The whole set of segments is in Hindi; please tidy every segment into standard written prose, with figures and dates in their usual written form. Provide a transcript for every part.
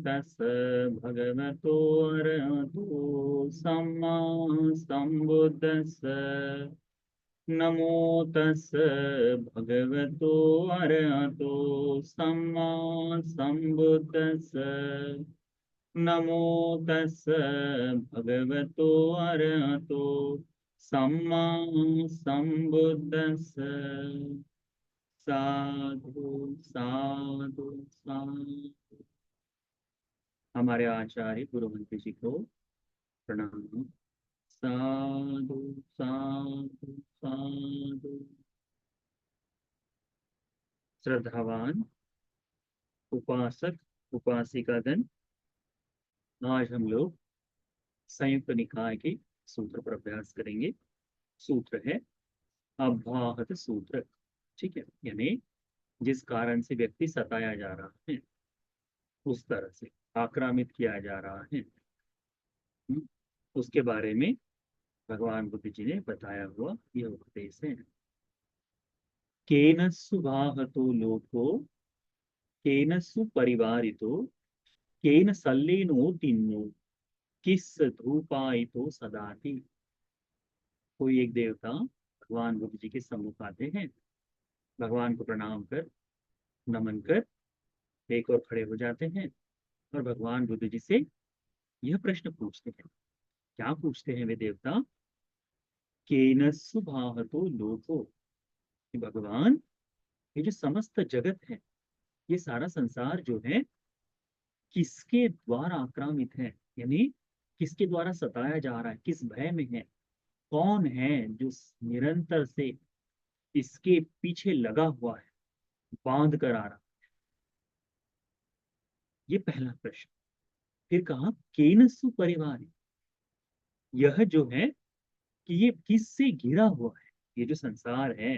तस् भगवतो अरहतो सम्मा सम्बुद्धस्स। नमो तस् भगवतो अरहतो सम्मा सम्बुद्धस्स। नमो तस् भगवतो अरहतो सम्मा सम्बुद्धस्स। साधु साधु साधु। हमारे आचार्य गुरुमंत्री जी को प्रणाम। साधु साधु साधु। श्रद्धावान उपासक उपासिकागण, आज हम लोग संयुक्त निकाय के सूत्र पर अभ्यास करेंगे। सूत्र है अव्याहत सूत्र। ठीक है, यानी जिस कारण से व्यक्ति सताया जा रहा है, उस तरह से आक्रामित किया जा रहा है, उसके बारे में भगवान बुद्ध जी ने बताया हुआ यह उपदेश है। केनसु वाहतो लोको केनसु परिवारितो केन सल्लेनो तिन्नो किस धूपायितो सदाति। कोई एक देवता भगवान बुद्ध जी के सम्मुख आते हैं, भगवान को प्रणाम कर नमन कर एक और खड़े हो जाते हैं और भगवान बुद्ध जी से यह प्रश्न पूछते हैं। क्या पूछते हैं वे देवता? केनसु भाहतो लोको, कि भगवान ये जो समस्त जगत है, ये सारा संसार जो है, किसके द्वारा आक्रामित है, यानी किसके द्वारा सताया जा रहा है, किस भय में है, कौन है जो निरंतर से इसके पीछे लगा हुआ है, बांध कर आ रहा। ये पहला प्रश्न। फिर कहा केनसु परिवार, यह जो है कि ये किससे घिरा हुआ है, ये जो संसार है,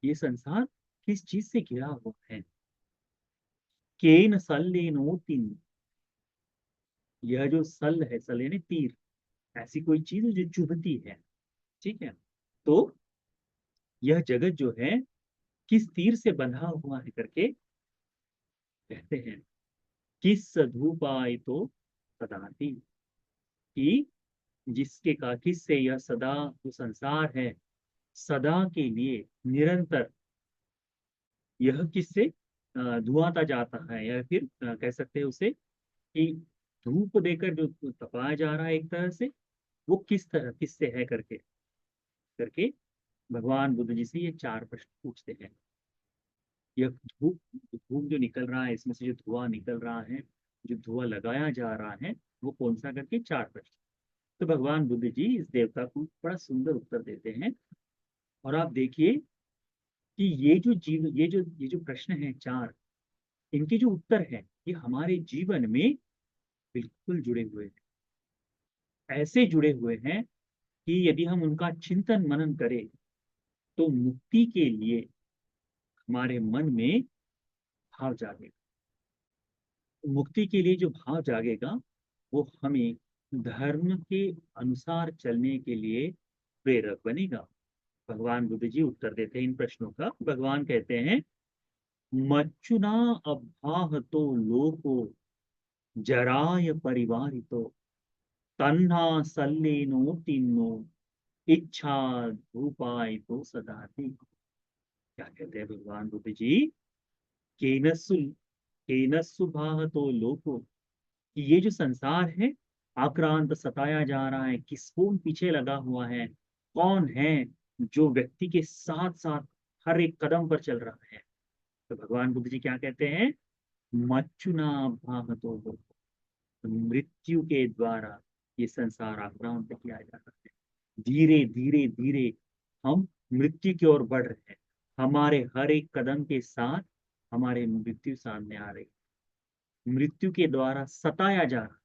ये संसार किस चीज से घिरा हुआ है। केन सल्लेनो तीन, यह जो सल है, सल यानी तीर, ऐसी कोई चीज है जो चुभती है। ठीक है, तो यह जगत जो है किस तीर से बंधा हुआ है करके कहते हैं। किस धूपाय तो सदाती, कि जिसके का किस से यह सदा जो संसार है, सदा के लिए निरंतर यह किससे धुआंता जाता है, या फिर कह सकते हैं उसे कि धूप देकर जो तपाया जा रहा है एक तरह से, वो किस तरह किससे है करके करके भगवान बुद्ध जी से ये चार प्रश्न पूछते हैं। यह धूप धूप जो निकल रहा है, इसमें से जो धुआं निकल रहा है, जो धुआं लगाया जा रहा है, वो कौन सा करके चार प्रश्न। तो भगवान बुद्ध जी इस देवता को बड़ा सुंदर उत्तर देते हैं। और आप देखिए कि ये जो प्रश्न है चार, इनके जो उत्तर है, ये हमारे जीवन में बिल्कुल जुड़े हुए हैं। ऐसे जुड़े हुए हैं कि यदि हम उनका चिंतन मनन करें तो मुक्ति के लिए हमारे मन में भाव जागेगा। मुक्ति के लिए जो भाव जागेगा, वो हमें धर्म के अनुसार चलने के लिए प्रेरक बनेगा। भगवान बुद्ध जी उत्तर देते हैं इन प्रश्नों का। भगवान कहते हैं, मच्चुना अभाहतो लोको जराय परिवारितो तन्हा सल्लेनो तिन्नो इच्छा धूपाय तो सदाति। क्या कहते हैं भगवान बुद्ध जी? केनसु केनसु भाहतो लोको, कि ये जो संसार है आक्रांत सताया जा रहा है, किसको पीछे लगा हुआ है, कौन है जो व्यक्ति के साथ साथ हर एक कदम पर चल रहा है। तो भगवान बुद्ध जी क्या कहते हैं? मच्चुना भाहतो लोको, मृत्यु के द्वारा ये संसार आक्रांत किया जा रहा है। धीरे धीरे धीरे हम मृत्यु की ओर बढ़ रहे हैं। हमारे हर एक कदम के साथ हमारे मृत्यु सामने आ रही, मृत्यु के द्वारा सताया जा रहा।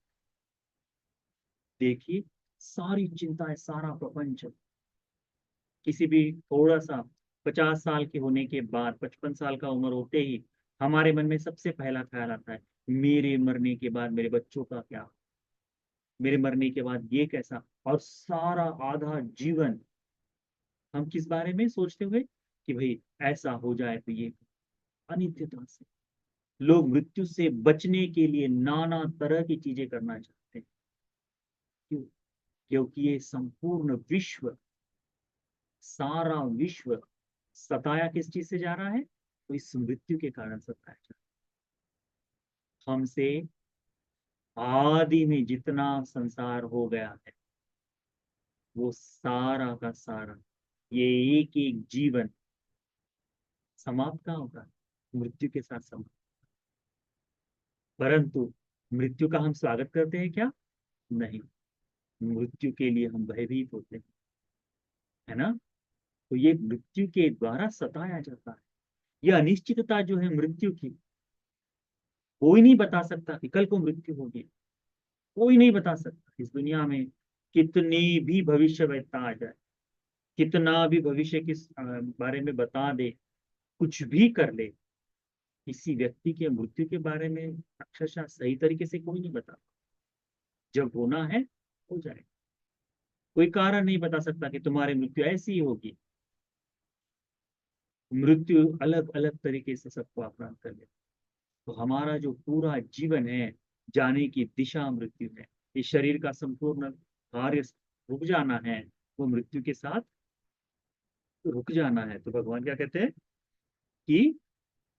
देखिए, सारी चिंताएं, सारा प्रपंच, किसी भी थोड़ा सा 50 साल के होने के बाद, 55 साल का उम्र होते ही हमारे मन में सबसे पहला ख्याल आता है, मेरे मरने के बाद मेरे बच्चों का क्या, मेरे मरने के बाद ये कैसा। और सारा आधा जीवन हम किस बारे में सोचते हुए कि भाई ऐसा हो जाए तो ये, अनित्यता से। लोग मृत्यु से बचने के लिए नाना तरह की चीजें करना चाहते हैं। क्यों? क्योंकि ये संपूर्ण विश्व, सारा विश्व सताया किस चीज से जा रहा है? तो इस मृत्यु के कारण सताया जा रहा है। हमसे आदि में जितना संसार हो गया है, वो सारा का सारा, ये एक एक जीवन समाप्त कहाँ होता है? मृत्यु के साथ समाप्त। परंतु मृत्यु का हम स्वागत करते हैं क्या? नहीं। मृत्यु के लिए हम भयभीत होते हैं, है ना? तो ये मृत्यु के द्वारा सताया जाता है। ये अनिश्चितता जो है मृत्यु की, कोई नहीं बता सकता कि कल को मृत्यु होगी। कोई नहीं बता सकता। इस दुनिया में कितनी भी भविष्यवक्ता आ जाए, कितना भी भविष्य के बारे में बता दे, कुछ भी कर ले, किसी व्यक्ति के मृत्यु के बारे में अक्षरशः सही तरीके से कोई नहीं बता। जब होना है हो जाए। कोई कारण नहीं बता सकता कि तुम्हारी मृत्यु ऐसी ही होगी। मृत्यु अलग अलग तरीके से सबको अपराध कर ले। तो हमारा जो पूरा जीवन है, जाने की दिशा मृत्यु है। इस शरीर का संपूर्ण कार्य रुक जाना है, वो मृत्यु के साथ रुक जाना है। तो भगवान क्या कहते हैं कि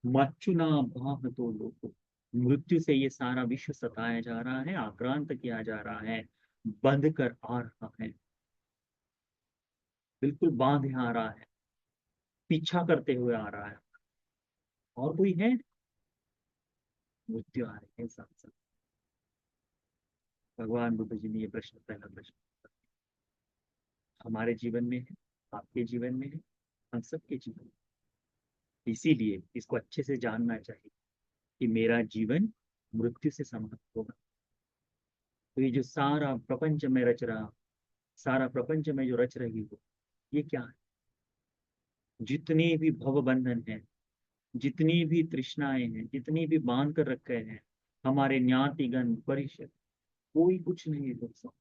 मच्चुना भाव तो लोगो, मृत्यु से ये सारा विश्व सताया जा रहा है, आक्रांत किया जा रहा है, बंध कर आ रहा है, बिल्कुल बांध आ रहा है, पीछा करते हुए आ रहा है। और कोई है? मृत्यु आ रही है साथ साथ। भगवान बुद्ध जी ने ये प्रश्न, पहला प्रश्न हमारे जीवन में है, आपके जीवन में है, हम सबके जीवन में। इसीलिए इसको अच्छे से जानना चाहिए कि मेरा जीवन मृत्यु से समाप्त होगा। तो ये जो सारा प्रपंच में रच रहा, सारा प्रपंच में जो रच रही हो, ये क्या है? जितनी भी भव बंधन है, जितनी भी तृष्णाएं हैं, जितनी भी बांध कर रखे हैं हमारे ज्ञातिगण परिषद, कोई कुछ नहीं रोक सकता,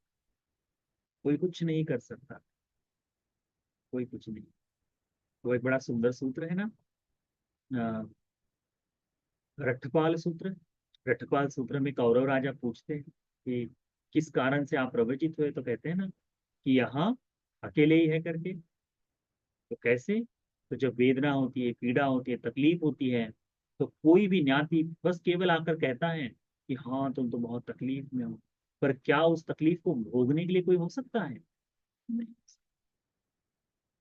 कोई कुछ नहीं कर सकता, कोई कुछ नहीं। तो एक बड़ा सुंदर सूत्र है ना, अ, रठपाल सूत्र। रठपाल सूत्र में कौरव राजा पूछते हैं कि किस कारण से आप प्रवचित हुए, तो कहते हैं ना कि यहाँ अकेले ही है करके। तो कैसे? तो जब वेदना होती है, पीड़ा होती है, तकलीफ होती है, तो कोई भी ज्ञाति बस केवल आकर कहता है कि हाँ तुम तो बहुत तकलीफ में हो, पर क्या उस तकलीफ को भोगने के लिए कोई हो सकता है? नहीं।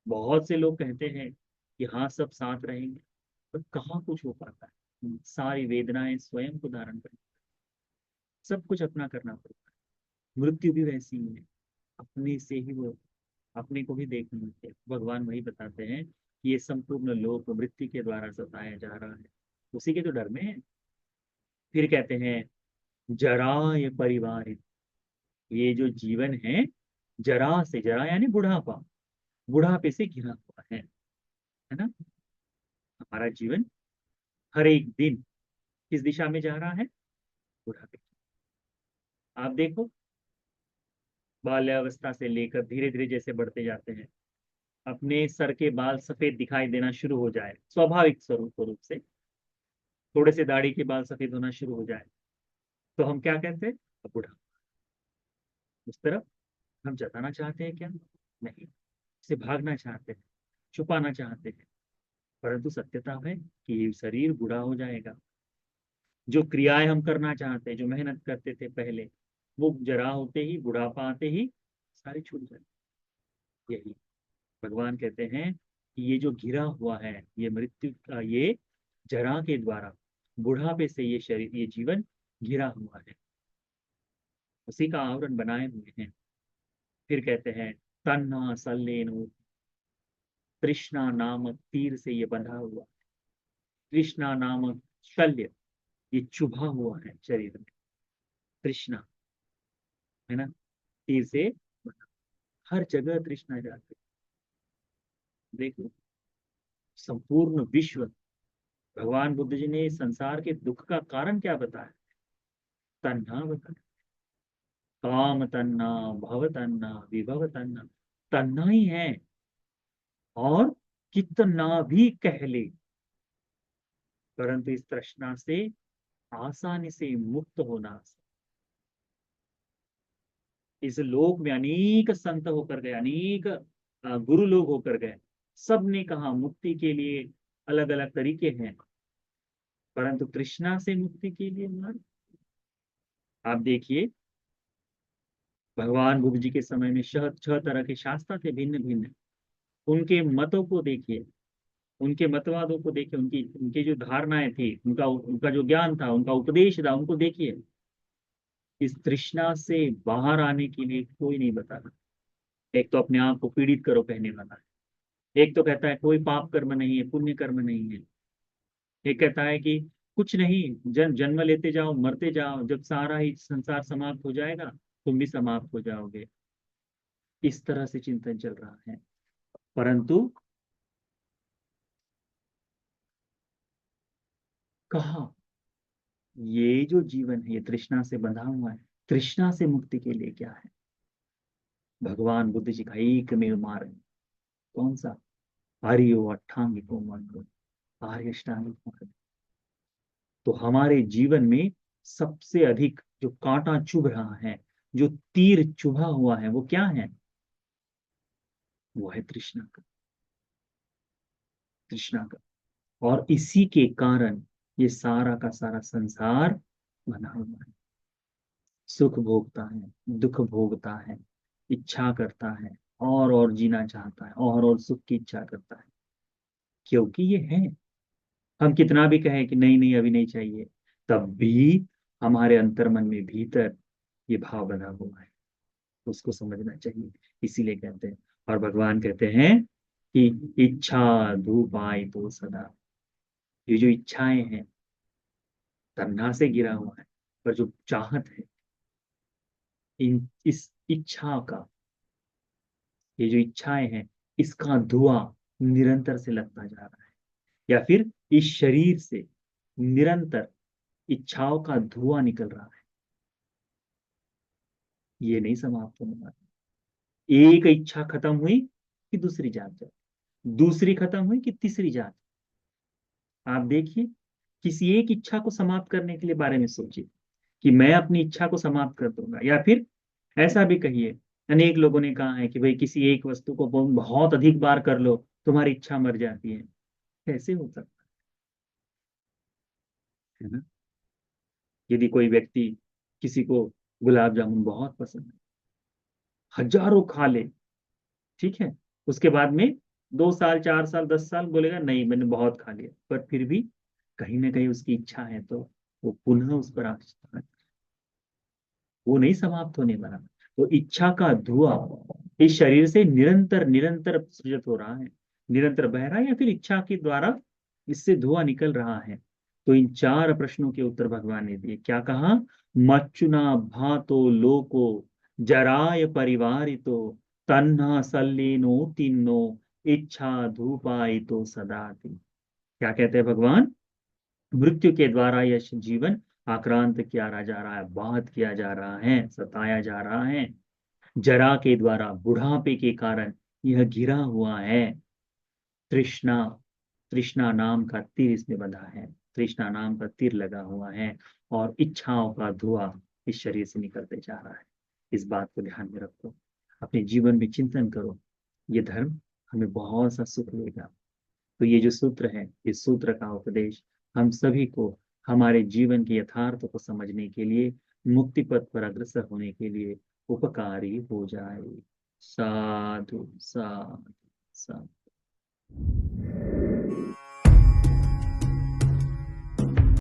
बहुत से लोग कहते हैं कि हाँ सब साथ रहेंगे, पर कहाँ कुछ हो पाता है। सारी वेदनाएं स्वयं को धारण करें, सब कुछ अपना करना पड़ता है। मृत्यु भी वैसी ही है, अपने से ही वो अपने को भी देखने मिलते हैं। भगवान वही बताते हैं कि ये संपूर्ण लोक मृत्यु के द्वारा सताया जा रहा है, उसी के तो डर में है। फिर कहते हैं जरा ये परिवार, ये जो जीवन है, जरा से, जरा यानी बुढ़ापा, बुढ़ापे से घिरा हुआ है ना? हमारा जीवन हर एक दिन किस दिशा में जा रहा है? बुढ़ापे। आप देखो, बाल्यावस्था से लेकर धीरे धीरे जैसे बढ़ते जाते हैं, अपने सर के बाल सफेद दिखाई देना शुरू हो जाए स्वाभाविक स्वरूप से, थोड़े से दाढ़ी के बाल सफेद होना शुरू हो जाए, तो हम क्या कहते हैं? अब बूढ़ा। उस तरफ हम जताना चाहते हैं क्या? नहीं। से भागना चाहते हैं, छुपाना चाहते हैं। परंतु सत्यता है कि ये शरीर बूढ़ा हो जाएगा। जो क्रियाएं हम करना चाहते हैं, जो मेहनत करते थे पहले, वो जरा होते ही, बुढ़ापा आते ही सारी छूट जाए। यही भगवान कहते हैं कि ये जो घिरा हुआ है, ये मृत्यु का, ये जरा के द्वारा, बुढ़ापे से ये शरीर, ये जीवन घिरा हुआ है, उसी का आवरण बनाए हुए हैं। फिर कहते हैं तन्हा सल्लेनो, तृष्णा नामक तीर से ये बंधा हुआ, तृष्णा नामक शल्य, ये चुभा हुआ है शरीर में। तृष्णा, है ना? तीर से बंधा। हर जगह तृष्णा जाती है। देखो, संपूर्ण विश्व, भगवान बुद्ध जी ने संसार के दुख का कारण क्या बताया? तन्हा बताया। काम तन्ना, भव तन्ना, विभव तन्ना, तन्ना ही है। और कितना भी कह ले, परंतु इस तृष्णा से आसानी से मुक्त होना। इस लोक में अनेक संत होकर गए, अनेक गुरु लोग होकर गए, सब ने कहा मुक्ति के लिए अलग अलग तरीके हैं, परंतु तृष्णा से मुक्ति के लिए मार्ग। आप देखिए, भगवान बुद्ध जी के समय में छह तरह के शास्त्र थे, भिन्न भिन्न। उनके मतों को देखिए, उनके मतवादों को देखिए, उनकी उनकी जो धारणाएं थी, उनका उनका जो ज्ञान था, उनका उपदेश था, उनको देखिए। इस तृष्णा से बाहर आने के लिए कोई नहीं बता रहा। एक तो अपने आप को पीड़ित करो कहने वाला है, एक तो कहता है कोई पाप कर्म नहीं है, पुण्य कर्म नहीं है, एक कहता है कि कुछ नहीं, जन्म लेते जाओ, मरते जाओ, जब सारा ही संसार समाप्त हो जाएगा तुम भी समाप्त हो जाओगे। इस तरह से चिंतन चल रहा है। परंतु कहा, ये जो जीवन है ये तृष्णा से बंधा हुआ है। तृष्णा से मुक्ति के लिए क्या है? भगवान बुद्ध जी का एकमेव मार्ग है। कौन सा? आर्यो अष्टांगिको मार्ग, आर्य अष्टांगिक मार्ग। तो हमारे जीवन में सबसे अधिक जो कांटा चुभ रहा है, जो तीर चुभा हुआ है, वो क्या है? वो है तृष्णा का, तृष्णा का। और इसी के कारण ये सारा का सारा संसार बना हुआ है। सुख भोगता है, दुख भोगता है, इच्छा करता है, और जीना चाहता है, और सुख की इच्छा करता है। क्योंकि ये है। हम कितना भी कहें कि नहीं नहीं अभी नहीं चाहिए, तब भी हमारे अंतर्मन में भीतर ये भाव बना हुआ है। उसको समझना चाहिए। इसीलिए कहते हैं, और भगवान कहते हैं कि इच्छा धूप आई तो सदा। ये जो इच्छाएं हैं, तन्हा से गिरा हुआ है, पर जो चाहत है, इन इस इच्छा का, ये जो इच्छाएं हैं, इसका धुआं निरंतर से लगता जा रहा है। या फिर इस शरीर से निरंतर इच्छाओं का धुआं निकल रहा है। ये नहीं समाप्त होने वाला। एक इच्छा खत्म हुई कि दूसरी जाग जाती, दूसरी खत्म हुई कि तीसरी जाग। आप देखिए, किसी एक इच्छा को समाप्त करने के लिए बारे में सोचिए कि मैं अपनी इच्छा को समाप्त कर दूंगा, या फिर ऐसा भी कहिए, अनेक लोगों ने कहा है कि भाई किसी एक वस्तु को बहुत अधिक बार कर लो, तुम्हारी इच्छा मर जाती है। कैसे हो सकता है ना? यदि कोई व्यक्ति, किसी को गुलाब जामुन बहुत पसंद है, हजारों खा ले, ठीक है, उसके बाद में 2 साल, 4 साल, 10 साल बोलेगा नहीं मैंने बहुत खा लिया, पर फिर भी कहीं ना कहीं उसकी इच्छा है, तो वो पुनः उस पर आकर, वो नहीं समाप्त होने वाला। तो इच्छा का धुआं इस शरीर से निरंतर निरंतर सृजित हो रहा है, निरंतर बह रहा है, या फिर इच्छा के द्वारा इससे धुआं निकल रहा है। तो इन चार प्रश्नों के उत्तर भगवान ने दिए। क्या कहा? मच्चुना भातो लोको जराय परिवारितो तन्हा सल्लीनो तिन्नो इच्छा धूपायितो सदाति। क्या कहते हैं भगवान? मृत्यु के द्वारा यह जीवन आक्रांत किया जा रहा है, बात किया जा रहा है, सताया जा रहा है। जरा के द्वारा, बुढ़ापे के कारण यह घिरा हुआ है। तृष्णा, तृष्णा नाम का तीर इसमें बंधा है, तृष्णा नाम का तीर लगा हुआ है, और इच्छाओं का धुआं इस शरीर से निकलते जा रहा है। इस बात को ध्यान में रखो, अपने जीवन में चिंतन करो। ये धर्म हमें बहुत सा सुख देगा। तो ये जो सूत्र है, इस सूत्र का उपदेश हम सभी को हमारे जीवन के यथार्थ को समझने के लिए, मुक्ति पथ पर अग्रसर होने के लिए उपकारी हो जाए। साधु साधु साधु।